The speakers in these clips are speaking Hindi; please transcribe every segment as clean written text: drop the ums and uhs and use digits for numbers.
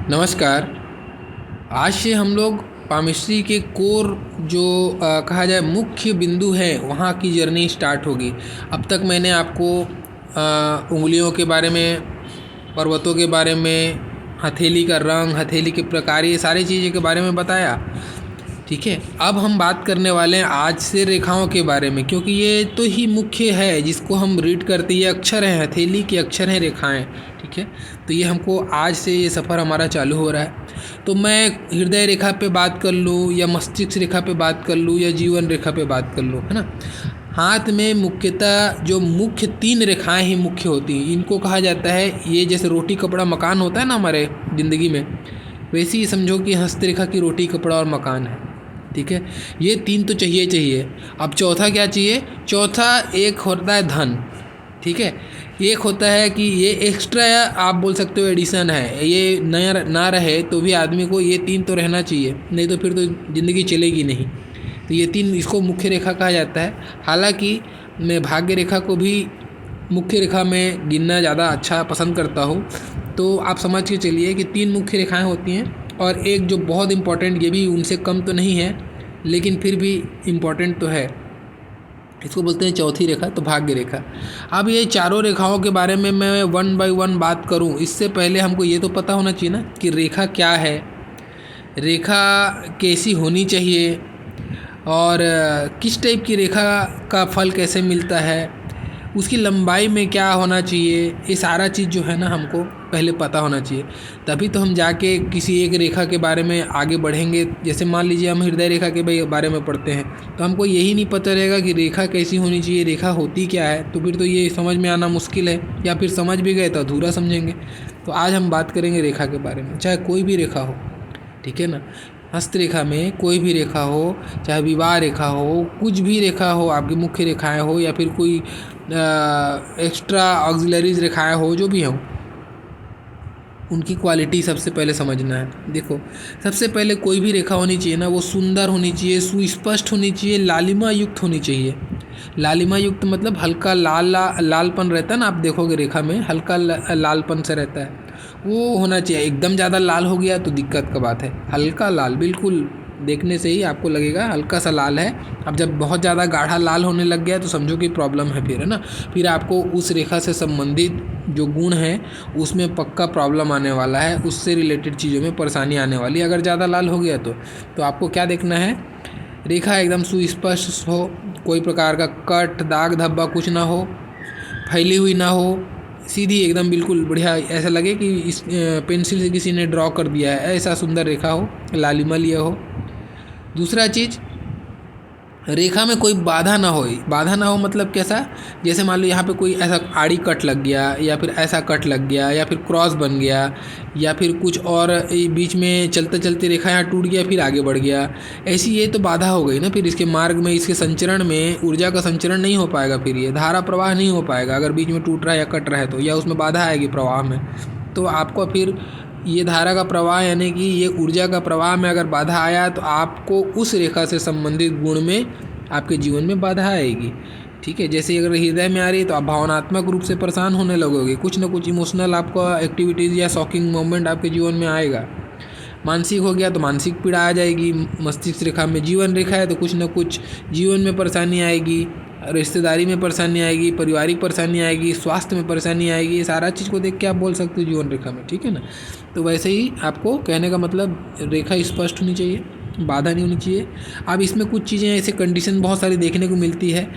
नमस्कार। आज से हम लोग पामिस्ट्री के कोर जो कहा जाए मुख्य बिंदु है वहाँ की जर्नी स्टार्ट होगी। अब तक मैंने आपको उंगलियों के बारे में, पर्वतों के बारे में, हथेली का रंग, हथेली के प्रकार, ये सारी चीज़ों के बारे में बताया। ठीक है, अब हम बात करने वाले हैं आज से रेखाओं के बारे में, क्योंकि ये तो ही मुख्य है जिसको हम रीड करते हैं। ये अक्षर हैं, हथेली के अक्षर हैं, रेखाएं। ठीक है, तो ये हमको आज से ये सफ़र हमारा चालू हो रहा है। तो मैं हृदय रेखा पे बात कर लूँ या मस्तिष्क रेखा पे बात कर लूँ या जीवन रेखा पे बात कर लूँ, है ना। हाथ में मुख्यतः जो मुख्य 3 रेखाएं ही मुख्य होती हैं। इनको कहा जाता है, ये जैसे रोटी कपड़ा मकान होता है ना हमारे ज़िंदगी में, वैसे ही समझो कि हस्तरेखा की रोटी कपड़ा और मकान है। ठीक है, ये 3 तो चाहिए। अब चौथा क्या चाहिए? चौथा एक होता है धन। ठीक है, एक होता है कि ये एक्स्ट्रा, आप बोल सकते हो एडिशन है, ये नया ना रहे तो भी आदमी को ये 3 तो रहना चाहिए, नहीं तो फिर तो ज़िंदगी चलेगी नहीं। तो ये 3, इसको मुख्य रेखा कहा जाता है। हालांकि मैं भाग्य रेखा को भी मुख्य रेखा में गिनना ज़्यादा अच्छा पसंद करता हूँ। तो आप समझ के चलिए कि 3 मुख्य रेखाएं होती हैं, और एक जो बहुत इम्पोर्टेंट, ये भी उनसे कम तो नहीं है लेकिन फिर भी इम्पोर्टेंट तो है, इसको बोलते हैं चौथी रेखा, तो भाग्य रेखा। अब ये चारों रेखाओं के बारे में मैं 1 बाय 1 बात करूं, इससे पहले हमको ये तो पता होना चाहिए ना कि रेखा क्या है, रेखा कैसी होनी चाहिए, और किस टाइप की रेखा का फल कैसे मिलता है, उसकी लंबाई में क्या होना चाहिए। ये सारा चीज़ जो है ना हमको पहले पता होना चाहिए, तभी तो हम जाके किसी एक रेखा के बारे में आगे बढ़ेंगे। जैसे मान लीजिए हम हृदय रेखा के बारे में पढ़ते हैं, तो हमको यही नहीं पता रहेगा कि रेखा कैसी होनी चाहिए, रेखा होती क्या है, तो फिर तो ये समझ में आना मुश्किल है, या फिर समझ भी गए तो अधूरा समझेंगे। तो आज हम बात करेंगे रेखा के बारे में, चाहे कोई भी रेखा हो। ठीक है ना, हस्तरेखा में कोई भी रेखा हो, चाहे विवाह रेखा हो, कुछ भी रेखा हो, आपकी मुख्य रेखाएं हो या फिर कोई एक्स्ट्रा ऑक्सिलरीज रेखाएं हो, जो भी हो, उनकी क्वालिटी सबसे पहले समझना है। देखो, सबसे पहले कोई भी रेखा होनी चाहिए ना, वो सुंदर होनी चाहिए, सुस्पष्ट होनी चाहिए, लालिमा युक्त होनी चाहिए। लालिमा युक्त मतलब हल्का लालपन रहता है ना, आप देखोगे रेखा में हल्का लालपन से रहता है, वो होना चाहिए। एकदम ज़्यादा लाल हो गया तो दिक्कत का बात है। हल्का लाल, बिल्कुल देखने से ही आपको लगेगा हल्का सा लाल है। अब जब बहुत ज़्यादा गाढ़ा लाल होने लग गया तो समझो कि प्रॉब्लम है फिर, है ना। फिर आपको उस रेखा से संबंधित जो गुण है उसमें पक्का प्रॉब्लम आने वाला है, उससे रिलेटेड चीज़ों में परेशानी आने वाली है। अगर ज़्यादा लाल हो गया तो आपको क्या देखना है, रेखा एकदम सुस्पष्ट हो, कोई प्रकार का कट, दाग, धब्बा कुछ ना हो, फैली हुई ना हो, सीधी एकदम बिल्कुल बढ़िया, ऐसा लगे कि इस पेंसिल से किसी ने ड्रॉ कर दिया है, ऐसा सुंदर रेखा हो, लालिमा लिया हो। दूसरा चीज़, रेखा में कोई बाधा ना हो। बाधा ना हो मतलब कैसा, जैसे मान लो यहाँ पे कोई ऐसा आड़ी कट लग गया, या फिर ऐसा कट लग गया, या फिर क्रॉस बन गया, या फिर कुछ और बीच में चलते चलते रेखा यहाँ टूट गया फिर आगे बढ़ गया, ऐसी ये तो बाधा हो गई ना। फिर इसके मार्ग में, इसके संचरण में ऊर्जा का संचरण नहीं हो पाएगा, फिर ये धारा प्रवाह नहीं हो पाएगा अगर बीच में टूट रहा है या कट रहा है तो, या उसमें बाधा आएगी प्रवाह में। तो आपको फिर ये धारा का प्रवाह, यानी कि ये ऊर्जा का प्रवाह में अगर बाधा आया तो आपको उस रेखा से संबंधित गुण में आपके जीवन में बाधा आएगी। ठीक है, जैसे अगर हृदय में आ रही है तो आप भावनात्मक रूप से परेशान होने लगोगे, कुछ ना कुछ इमोशनल आपका एक्टिविटीज़ या शॉकिंग मोमेंट आपके जीवन में आएगा। मानसिक हो गया तो मानसिक पीड़ा आ जाएगी। मस्तिष्क रेखा में जीवन रेखा है तो कुछ ना कुछ जीवन में परेशानी आएगी, रिश्तेदारी में परेशानी आएगी, पारिवारिक परेशानी आएगी, स्वास्थ्य में परेशानी आएगी। ये सारा चीज़ को देख के आप बोल सकते हो जीवन रेखा में। ठीक है ना, तो वैसे ही आपको कहने का मतलब, रेखा स्पष्ट होनी चाहिए, बाधा नहीं होनी चाहिए। अब इसमें कुछ चीज़ें ऐसे कंडीशन बहुत सारी देखने को मिलती है।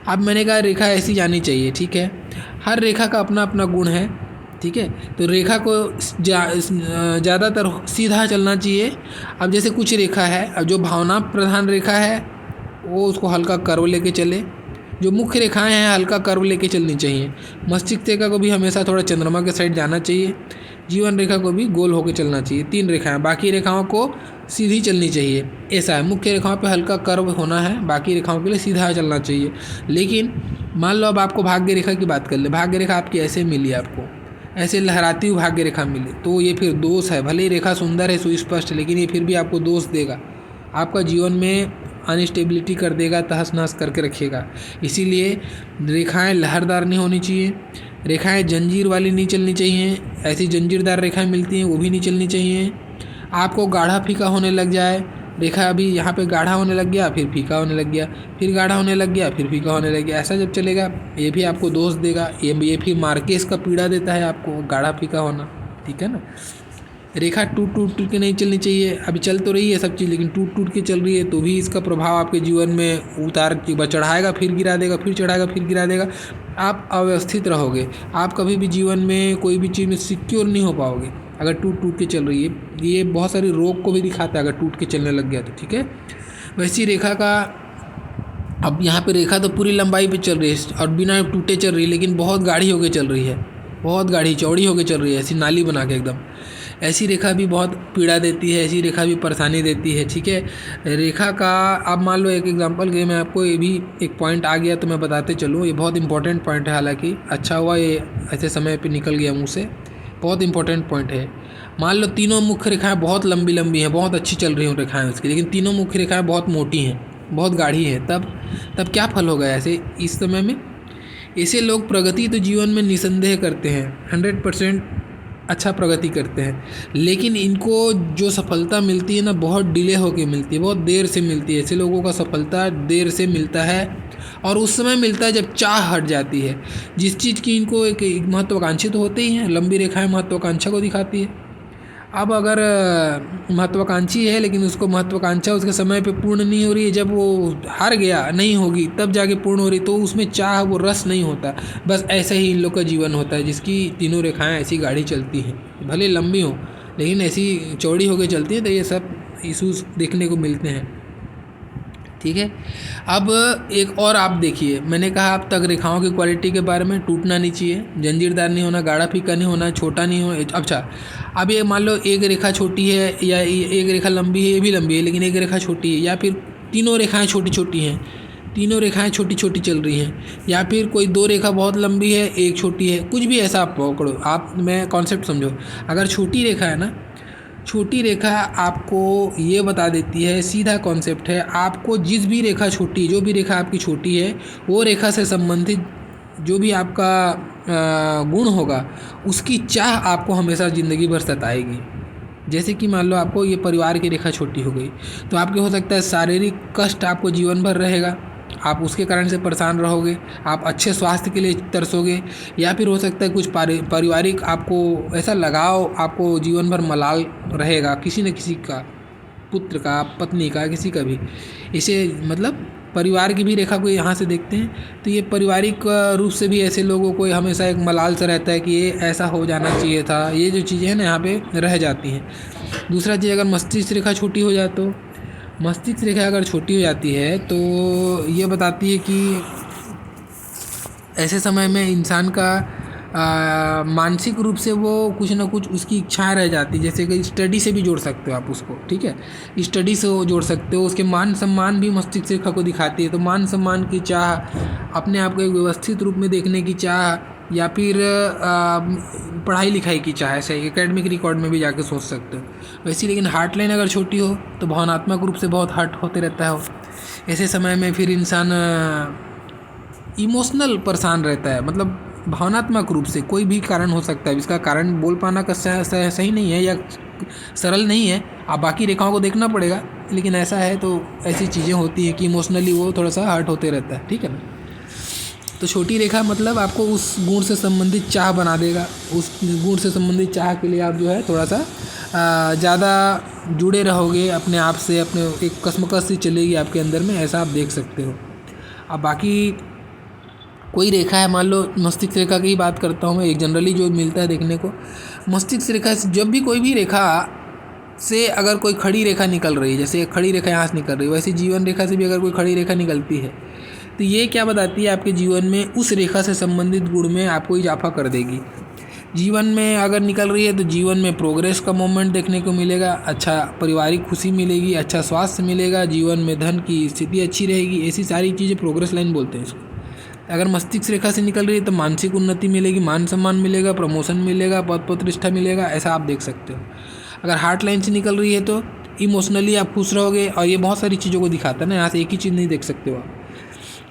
अब मैंने कहा रेखा ऐसी जानी चाहिए। ठीक है, हर रेखा का अपना अपना गुण है। ठीक है, तो रेखा को ज़्यादातर सीधा चलना चाहिए। अब जैसे कुछ रेखा है, अब जो भावना प्रधान रेखा है वो उसको हल्का कर्व लेके चले, जो मुख्य रेखाएं हैं हल्का कर्व लेके चलनी चाहिए। मस्तिष्क रेखा को भी हमेशा थोड़ा चंद्रमा के साइड जाना चाहिए, जीवन रेखा को भी गोल होकर चलना चाहिए। 3 रेखाएं, बाकी रेखाओं को सीधी चलनी चाहिए, ऐसा है। मुख्य रेखाओं पे हल्का कर्व होना है, बाकी रेखाओं के लिए सीधा चलना चाहिए। लेकिन मान लो अब आपको भाग्य रेखा की बात कर ले, भाग्य रेखा आपकी ऐसे मिली, आपको ऐसे लहराती हुई भाग्य रेखा मिली, तो ये फिर दोष है। भले ही रेखा सुंदर है, सुस्पष्ट, लेकिन ये फिर भी आपको दोष देगा, आपका जीवन में अनस्टेबिलिटी कर देगा, तहस नहस करके रखेगा। इसीलिए रेखाएं लहरदार नहीं होनी चाहिए, रेखाएं जंजीर वाली नहीं चलनी चाहिए, ऐसी जंजीरदार रेखाएं मिलती हैं वो भी नहीं चलनी चाहिए। आपको गाढ़ा फीका होने लग जाए, रेखा अभी यहाँ पे गाढ़ा होने लग गया, फिर फीका होने लग गया, फिर गाढ़ा होने लग गया, फिर फीका होने लग गया, ऐसा जब चलेगा ये भी आपको दोष देगा, ये फिर मार्केस का पीड़ा देता है आपको, गाढ़ा फीका होना, ठीक है ना। रेखा टूट टूट के नहीं चलनी चाहिए, अभी चल तो रही है सब चीज़ लेकिन टूट टूट के चल रही है तो भी इसका प्रभाव आपके जीवन में उतार चढ़ाएगा, फिर गिरा देगा, फिर चढ़ाएगा, फिर गिरा देगा। आप अव्यवस्थित रहोगे, आप कभी भी जीवन में कोई भी चीज़ में सिक्योर नहीं हो पाओगे अगर टूट टूट के चल रही है। ये बहुत सारी रोग को भी दिखाता है अगर टूट के चलने लग गया तो, ठीक है। वैसी रेखा का अब यहाँ पे रेखा तो पूरी लंबाई पे चल रही है और बिना टूटे चल रही है, लेकिन बहुत गाढ़ी होके चल रही है, बहुत गाढ़ी चौड़ी होके चल रही है, ऐसी नाली बना के एकदम। ऐसी रेखा भी बहुत पीड़ा देती है, ऐसी रेखा भी परेशानी देती है, ठीक है। रेखा का अब मान लो एक एग्जांपल के मैं आपको ये भी एक पॉइंट आ गया तो मैं बताते चलूँ, ये बहुत इंपॉर्टेंट पॉइंट है, हालांकि अच्छा हुआ ये ऐसे समय पे निकल गया मुँह से, बहुत इंपॉर्टेंट पॉइंट है। मान लो तीनों मुख्य रेखाएं बहुत लंबी लंबी हैं, बहुत अच्छी चल रही हैं रेखाएं उसकी, लेकिन तीनों मुख्य रेखाएं बहुत मोटी हैं, बहुत गाढ़ी हैं, तब क्या फल होगा ऐसे इस समय में। ऐसे लोग प्रगति तो जीवन में निसंदेह करते हैं, 100% अच्छा प्रगति करते हैं, लेकिन इनको जो सफलता मिलती है ना बहुत डिले होके मिलती है, बहुत देर से मिलती है। ऐसे लोगों का सफलता देर से मिलता है और उस समय मिलता है जब चाह हट जाती है। जिस चीज़ की इनको एक महत्वाकांक्षी तो होते ही हैं, लंबी रेखाएं महत्वाकांक्षा को दिखाती है। अब अगर महत्वाकांक्षी है लेकिन उसको महत्वाकांक्षा उसके समय पे पूर्ण नहीं हो रही है, जब वो हार गया नहीं होगी तब जाके पूर्ण हो रही, तो उसमें चाह वो रस नहीं होता। बस ऐसे ही इन लोग का जीवन होता है जिसकी तीनों रेखाएं ऐसी गाढ़ी चलती हैं, भले लंबी हो लेकिन ऐसी चौड़ी होकर चलती हैं, तो ये सब इशूज़ देखने को मिलते हैं, ठीक है। अब एक और आप देखिए, मैंने कहा अब तक रेखाओं की क्वालिटी के बारे में, टूटना नहीं चाहिए, जंजीरदार नहीं होना, गाढ़ा फीका नहीं होना, छोटा नहीं हो। अच्छा अब ये मान लो एक रेखा छोटी है या एक रेखा लंबी है, ये भी लंबी है लेकिन एक रेखा छोटी है, या फिर तीनों रेखाएं छोटी छोटी हैं, तीनों रेखाएं छोटी छोटी चल रही हैं, या फिर कोई दो रेखा बहुत लंबी है एक छोटी है, कुछ भी ऐसा आप पकड़ो, आप मैं कॉन्सेप्ट समझो। अगर छोटी रेखा है ना, छोटी रेखा आपको ये बता देती है, सीधा कॉन्सेप्ट है, आपको जिस भी रेखा छोटी, जो भी रेखा आपकी छोटी है वो रेखा से संबंधित जो भी आपका गुण होगा उसकी चाह आपको हमेशा ज़िंदगी भर सताएगी। जैसे कि मान लो आपको ये परिवार की रेखा छोटी हो गई तो आपके हो सकता है शारीरिक कष्ट आपको जीवन भर रहेगा, आप उसके कारण से परेशान रहोगे, आप अच्छे स्वास्थ्य के लिए तरसोगे, या फिर हो सकता है कुछ पारिवारिक आपको ऐसा लगाव आपको जीवन भर मलाल रहेगा किसी न किसी का, पुत्र का, पत्नी का, किसी का भी। इसे मतलब परिवार की भी रेखा को यहाँ से देखते हैं तो ये पारिवारिक रूप से भी ऐसे लोगों को हमेशा एक मलाल सा रहता है कि ये ऐसा हो जाना चाहिए था, ये जो चीज़ें हैं ना यहाँ पे रह जाती हैं। दूसरा चीज़, अगर मस्तिष्क रेखा छोटी हो जाए तो, मस्तिष्क रेखा अगर छोटी हो जाती है तो ये बताती है कि ऐसे समय में इंसान का मानसिक रूप से वो कुछ ना कुछ उसकी इच्छाएं रह जाती है। जैसे कि स्टडी से भी जोड़ सकते हो आप उसको, ठीक है, स्टडी से वो जोड़ सकते हो। उसके मान सम्मान भी मस्तिष्क रेखा को दिखाती है, तो मान सम्मान की चाह, अपने आप को एक व्यवस्थित रूप में देखने की चाह, या फिर पढ़ाई लिखाई की चाह, ऐसे एकेडमिक रिकॉर्ड में भी जाके सोच सकते हो वैसे। लेकिन हार्ट लाइन अगर छोटी हो तो भावनात्मक रूप से बहुत हर्ट होते रहता है वो। ऐसे समय में फिर इंसान इमोशनल परेशान रहता है, मतलब भावनात्मक रूप से कोई भी कारण हो सकता है, इसका कारण बोल पाना का सही नहीं है या सरल नहीं है, आप बाकी रेखाओं को देखना पड़ेगा, लेकिन ऐसा है तो ऐसी चीज़ें होती हैं कि इमोशनली वो थोड़ा सा हर्ट होते रहता है, ठीक है ना। तो छोटी रेखा मतलब आपको उस गुण से संबंधित चाह बना देगा, उस गुण से संबंधित चाह के लिए आप जो है थोड़ा सा ज़्यादा जुड़े रहोगे अपने आप से, अपने एक कश्मकश सी चलेगी आपके अंदर में, ऐसा आप देख सकते हो। अब बाकी कोई रेखा है, मान लो मस्तिष्क रेखा की ही बात करता हूँ मैं, एक जनरली जो मिलता है देखने को, मस्तिष्क रेखा से जब भी कोई भी रेखा से अगर कोई खड़ी रेखा निकल रही है, जैसे खड़ी रेखा यहाँ से निकल रही है, वैसे जीवन रेखा से भी अगर कोई खड़ी रेखा निकलती है तो ये क्या बताती है, आपके जीवन में उस रेखा से संबंधित गुण में आपको इजाफा कर देगी। जीवन में अगर निकल रही है तो जीवन में प्रोग्रेस का मोमेंट देखने को मिलेगा, अच्छा पारिवारिक खुशी मिलेगी, अच्छा स्वास्थ्य मिलेगा, जीवन में धन की स्थिति अच्छी रहेगी, ऐसी सारी चीज़ें प्रोग्रेस लाइन बोलते हैं इसको। अगर मस्तिष्क रेखा से निकल रही है तो मानसिक उन्नति मिलेगी, मान सम्मान मिलेगा, प्रमोशन मिलेगा, पद प्रतिष्ठा मिलेगा, ऐसा आप देख सकते हो। अगर हार्ट लाइन से निकल रही है तो इमोशनली आप खुश रहोगे, और ये बहुत सारी चीज़ों को दिखाता है ना, यहाँ से एक ही चीज़ नहीं देख सकते हो आप।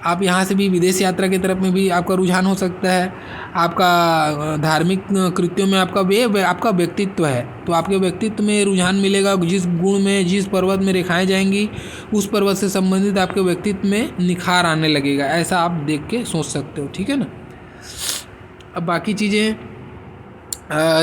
आप यहाँ से भी विदेश यात्रा की तरफ में भी आपका रुझान हो सकता है। आपका धार्मिक कृत्यों में आपका व्यक्तित्व है, तो आपके व्यक्तित्व में रुझान मिलेगा। जिस गुण में, जिस पर्वत में रेखाएं जाएंगी, उस पर्वत से संबंधित आपके व्यक्तित्व में निखार आने लगेगा। ऐसा आप देख के सोच सकते हो, ठीक है ना। अब बाकी चीज़ें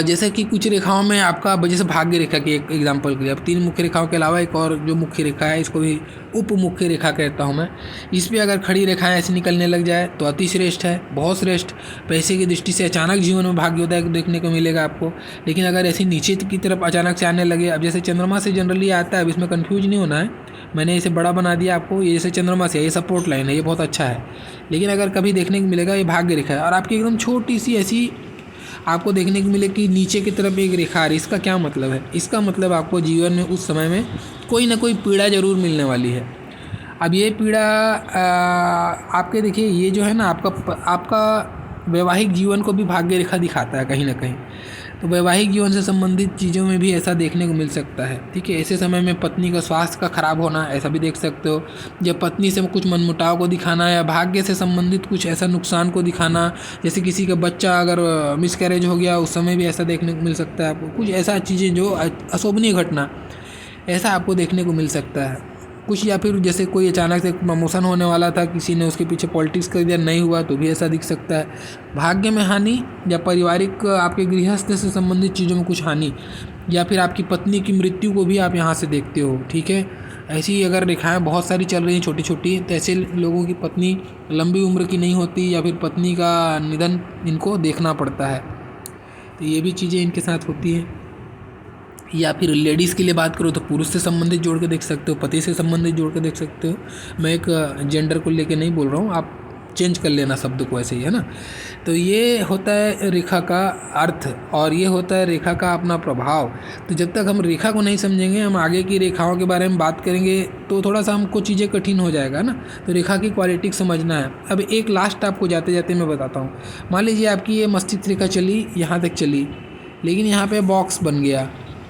जैसे कि कुछ रेखाओं में आपका, जैसे भाग्य रेखा की एक एग्जांपल के लिए, अब 3 मुख्य रेखाओं के अलावा एक और जो मुख्य रेखा है, इसको भी उप मुख्य रेखा कहता हूँ मैं। इस पे अगर खड़ी रेखाएं ऐसे निकलने लग जाए तो अति श्रेष्ठ है, बहुत श्रेष्ठ। पैसे की दृष्टि से अचानक जीवन में भाग्योदय देखने को मिलेगा आपको। लेकिन अगर ऐसे नीचे की तरफ अचानक से आने लगे, अब जैसे चंद्रमा से जनरली आता है, अब इसमें कन्फ्यूज नहीं होना है, मैंने इसे बड़ा बना दिया आपको। ये जैसे चंद्रमा से, ये सपोर्ट लाइन है, ये बहुत अच्छा है। लेकिन अगर कभी देखने को मिलेगा, ये भाग्य रेखा है और आपकी एकदम छोटी सी ऐसी आपको देखने को मिले कि नीचे की तरफ एक रेखा आ रही है। इसका क्या मतलब है? इसका मतलब आपको जीवन में उस समय में कोई ना कोई पीड़ा ज़रूर मिलने वाली है। अब ये पीड़ा आपके, देखिए ये जो है ना, आपका वैवाहिक जीवन को भी भाग्य रेखा दिखाता है कहीं ना कहीं। तो वैवाहिक जीवन से संबंधित चीज़ों में भी ऐसा देखने को मिल सकता है, ठीक है। ऐसे समय में पत्नी का स्वास्थ्य का खराब होना, ऐसा भी देख सकते हो। जब पत्नी से कुछ मनमुटाव को दिखाना या भाग्य से संबंधित कुछ ऐसा नुकसान को दिखाना, जैसे किसी का बच्चा अगर मिसकैरेज हो गया, उस समय भी ऐसा देखने को मिल सकता है आपको। कुछ ऐसा चीज़ें जो अशोभनीय घटना, ऐसा आपको देखने को मिल सकता है कुछ। या फिर जैसे कोई अचानक से प्रमोशन होने वाला था, किसी ने उसके पीछे पॉलिटिक्स कर दिया, नहीं हुआ, तो भी ऐसा दिख सकता है। भाग्य में हानि या पारिवारिक आपके गृहस्थ से संबंधित चीज़ों में कुछ हानि, या फिर आपकी पत्नी की मृत्यु को भी आप यहाँ से देखते हो, ठीक है। ऐसी अगर रेखाएं बहुत सारी चल रही हैं छोटी छोटी, तो ऐसे लोगों की पत्नी लंबी उम्र की नहीं होती, या फिर पत्नी का निधन इनको देखना पड़ता है। तो ये भी चीज़ें इनके साथ होती हैं। या फिर लेडीज़ के लिए बात करो तो पुरुष से संबंधित जोड़ के देख सकते हो, पति से संबंधित जोड़ के देख सकते हो। मैं एक जेंडर को लेके नहीं बोल रहा हूँ, आप चेंज कर लेना शब्द को, ऐसे ही है ना। तो ये होता है रेखा का अर्थ और ये होता है रेखा का अपना प्रभाव। तो जब तक हम रेखा को नहीं समझेंगे, हम आगे की रेखाओं के बारे में बात करेंगे तो थोड़ा सा हमको चीज़ें कठिन हो जाएगा ना। तो रेखा की क्वालिटी समझना है। अब एक लास्ट आपको जाते जाते मैं बताता हूँ। मान लीजिए आपकी ये मस्तिष्क रेखा चली, यहाँ तक चली, लेकिन यहाँ पर बॉक्स बन गया,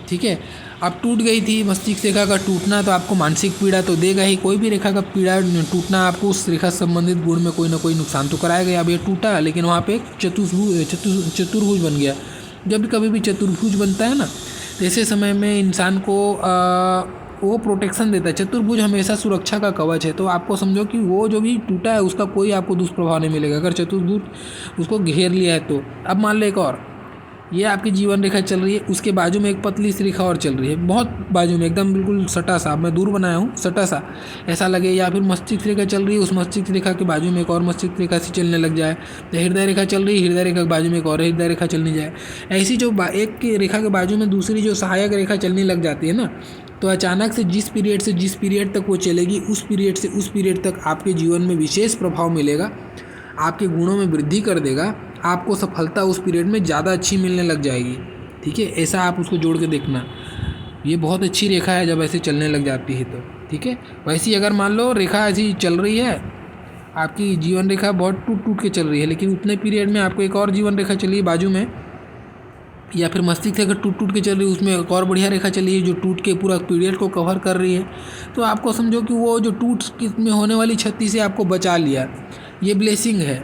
ठीक है। अब टूट गई थी। मस्तिष्क रेखा का टूटना तो आपको मानसिक पीड़ा तो देगा ही। कोई भी रेखा का पीड़ा टूटना आपको उस रेखा से संबंधित गुण में कोई ना कोई नुकसान तो कराएगा। अब ये टूटा, लेकिन वहाँ पे एक चतुर्भुज बन गया। जब भी कभी भी चतुर्भुज बनता है ना, तो ऐसे समय में इंसान को वो प्रोटेक्शन देता है। चतुर्भुज हमेशा सुरक्षा का कवच है। तो आपको समझो कि वो जो भी टूटा है उसका कोई आपको दुष्प्रभाव नहीं मिलेगा, अगर चतुर्भुज उसको घेर लिया है तो। अब मान लो एक और, ये आपकी जीवन रेखा चल रही है, उसके बाजू में एक पतली सी रेखा और चल रही है, बहुत बाजू में, एकदम बिल्कुल सटा सा। मैं दूर बनाया हूँ, सटा सा ऐसा लगे। या फिर मस्तिष्क रेखा चल रही है, उस मस्तिष्क रेखा के बाजू में एक और मस्तिष्क रेखा से चलने लग जाए। तो हृदय रेखा चल रही है, हृदय रेखा के बाजू में एक और हृदय रेखा चलने जाए। ऐसी जो एक की रेखा के बाजू में दूसरी जो सहायक रेखा चलने लग जाती है ना, तो अचानक से जिस पीरियड तक वो चलेगी, उस पीरियड से उस पीरियड तक आपके जीवन में विशेष प्रभाव मिलेगा, आपके गुणों में वृद्धि कर देगा। आपको सफलता उस पीरियड में ज़्यादा अच्छी मिलने लग जाएगी, ठीक है। ऐसा आप उसको जोड़ के देखना। ये बहुत अच्छी रेखा है जब ऐसे चलने लग जाती है तो, ठीक है। वैसे ही अगर मान लो रेखा ऐसी चल रही है, आपकी जीवन रेखा बहुत टूट टूट के चल रही है, लेकिन उतने पीरियड में आपको एक और जीवन रेखा चली है बाजू में, या फिर मस्तिष्क रेखा टूट टूट के चल रही है, उसमें एक और बढ़िया रेखा चली है जो टूट के पूरा पीरियड को कवर कर रही है, तो आपको समझो कि वो जो टूट में होने वाली क्षति से आपको बचा लिया। ये ब्लेसिंग है।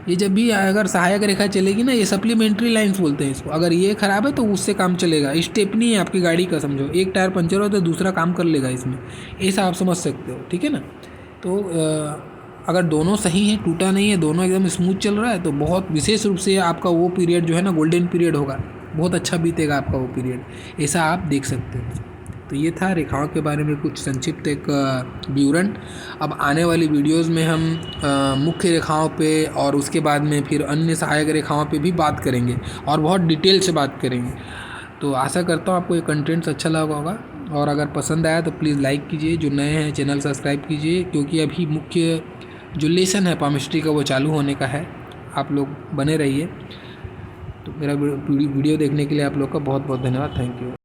ये जब भी अगर सहायक रेखा चलेगी ना, ये सप्लीमेंट्री लाइंस बोलते हैं इसको। अगर ये खराब है तो उससे काम चलेगा। स्टेपनी है आपकी गाड़ी का, समझो एक टायर पंचर हो तो दूसरा काम कर लेगा इसमें, ऐसा आप समझ सकते हो, ठीक है ना। तो अगर दोनों सही हैं, टूटा नहीं है, दोनों एकदम स्मूथ चल रहा है, तो बहुत विशेष रूप से आपका वो पीरियड जो है ना, गोल्डन पीरियड होगा, बहुत अच्छा बीतेगा आपका वो पीरियड, ऐसा आप देख सकते हो। तो ये था रेखाओं के बारे में कुछ संक्षिप्त एक विवरण। अब आने वाली वीडियोस में हम मुख्य रेखाओं पे और उसके बाद में फिर अन्य सहायक रेखाओं पे भी बात करेंगे और बहुत डिटेल से बात करेंगे। तो आशा करता हूँ आपको ये कंटेंट्स अच्छा लगा होगा, और अगर पसंद आया तो प्लीज़ लाइक कीजिए, जो नए हैं चैनल सब्सक्राइब कीजिए, क्योंकि अभी मुख्य जो लेसन है पामिस्ट्री का वो चालू होने का है। आप लोग बने रहिए। तो मेरा वीडियो देखने के लिए आप लोग का बहुत बहुत धन्यवाद। Thank you.